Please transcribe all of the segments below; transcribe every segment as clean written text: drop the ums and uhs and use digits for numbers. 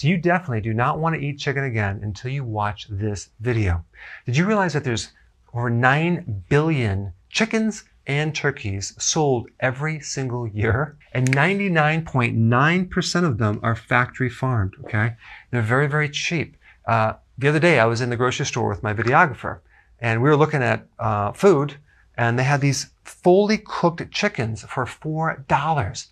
So you definitely do not want to eat chicken again until you watch this video. Did you realize that there's over 9 billion chickens and turkeys sold every single year? And 99.9% of them are factory farmed, okay? They're very, very cheap. The other day I was in the grocery store with my videographer and we were looking at food, and they had these fully cooked chickens for $4.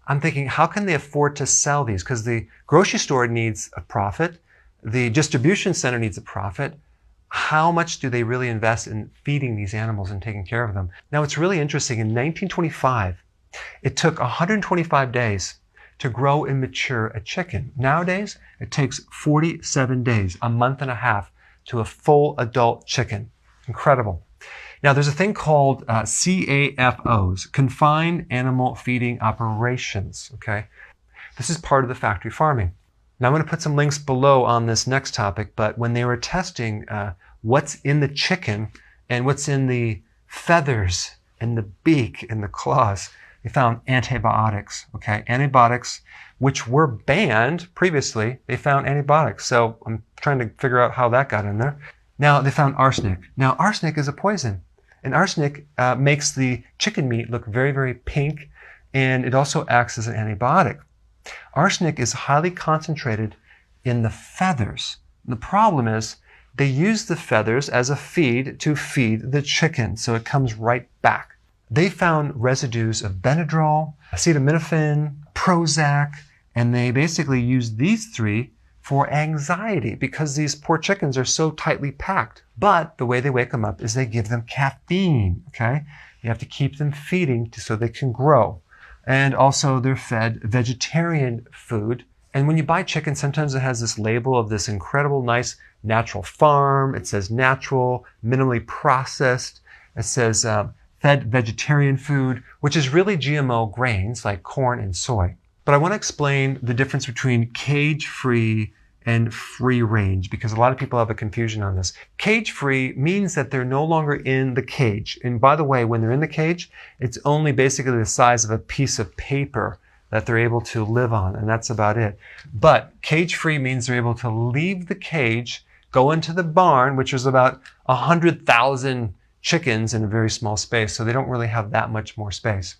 I'm thinking, how can they afford to sell these? Because the grocery store needs a profit. The distribution center needs a profit. How much do they really invest in feeding these animals and taking care of them? Now, it's really interesting. In 1925, it took 125 days to grow and mature a chicken. Nowadays, it takes 47 days, a month and a half, to a full adult chicken. Incredible. Now, there's a thing called CAFOs, Confined Animal Feeding Operations, okay? This is part of the factory farming. Now, I'm going to put some links below on this next topic, but when they were testing what's in the chicken and what's in the feathers and the beak and the claws, they found antibiotics, okay? Antibiotics, which were banned previously, they found antibiotics. So I'm trying to figure out how that got in there. Now, they found arsenic. Now, arsenic is a poison. And arsenic makes the chicken meat look very, very pink, and it also acts as an antibiotic. Arsenic is highly concentrated in the feathers. The problem is they use the feathers as a feed to feed the chicken, so it comes right back. They found residues of Benadryl, acetaminophen, Prozac, and they basically used these three for anxiety because these poor chickens are so tightly packed. But the way they wake them up is they give them caffeine, okay? You have to keep them feeding so they can grow. And also they're fed vegetarian food. And when you buy chicken, sometimes it has this label of this incredible, nice natural farm. It says natural, minimally processed. It says fed vegetarian food, which is really GMO grains like corn and soy. But I want to explain the difference between cage-free and free range, because a lot of people have a confusion on this. Cage-free means that they're no longer in the cage. And by the way, when they're in the cage, it's only basically the size of a piece of paper that they're able to live on, and that's about it. But cage-free means they're able to leave the cage, go into the barn, which is about 100,000 chickens in a very small space, so they don't really have that much more space.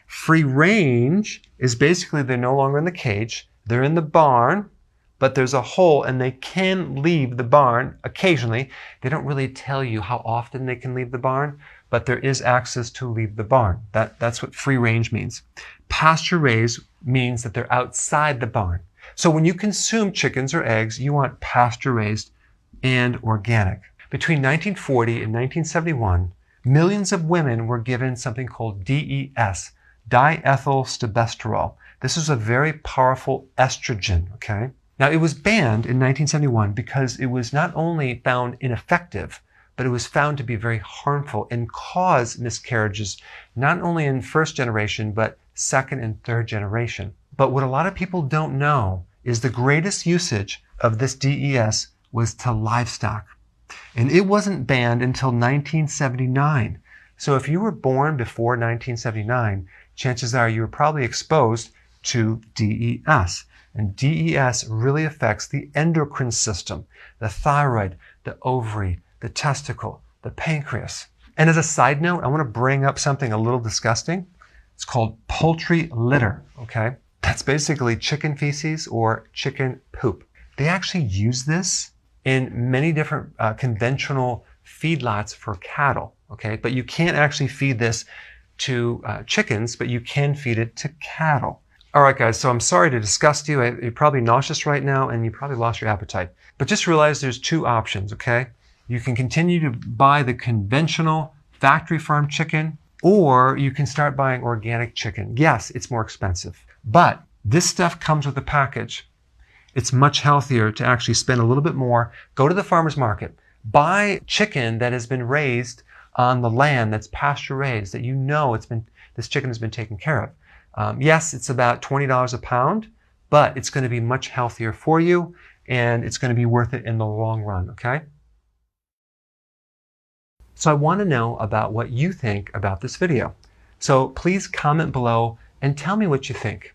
Free range is basically they're no longer in the cage, they're in the barn, but there's a hole and they can leave the barn occasionally. They don't really tell you how often they can leave the barn, but there is access to leave the barn. That's what free range means. Pasture raised means that they're outside the barn. So when you consume chickens or eggs, you want pasture raised and organic. Between 1940 and 1971, millions of women were given something called DES, diethylstilbestrol. This is a very powerful estrogen, okay? Now, it was banned in 1971 because it was not only found ineffective, but it was found to be very harmful and cause miscarriages, not only in first generation, but second and third generation. But what a lot of people don't know is the greatest usage of this DES was to livestock. And it wasn't banned until 1979. So if you were born before 1979, chances are you were probably exposed to DES. And DES really affects the endocrine system, the thyroid, the ovary, the testicle, the pancreas. And as a side note, I want to bring up something a little disgusting. It's called poultry litter, okay? That's basically chicken feces or chicken poop. They actually use this in many different conventional feedlots for cattle, okay? But you can't actually feed this to chickens, but you can feed it to cattle. All right, guys, so I'm sorry to disgust you. You're probably nauseous right now, and you probably lost your appetite. But just realize there's two options, okay? You can continue to buy the conventional factory farm chicken, or you can start buying organic chicken. Yes, it's more expensive, but this stuff comes with a package. It's much healthier to actually spend a little bit more. Go to the farmer's market. Buy chicken that has been raised on the land that's pasture raised, that you know this chicken has been taken care of. Yes, it's about $20 a pound, but it's going to be much healthier for you, and it's going to be worth it in the long run, okay? So I want to know about what you think about this video. So please comment below and tell me what you think.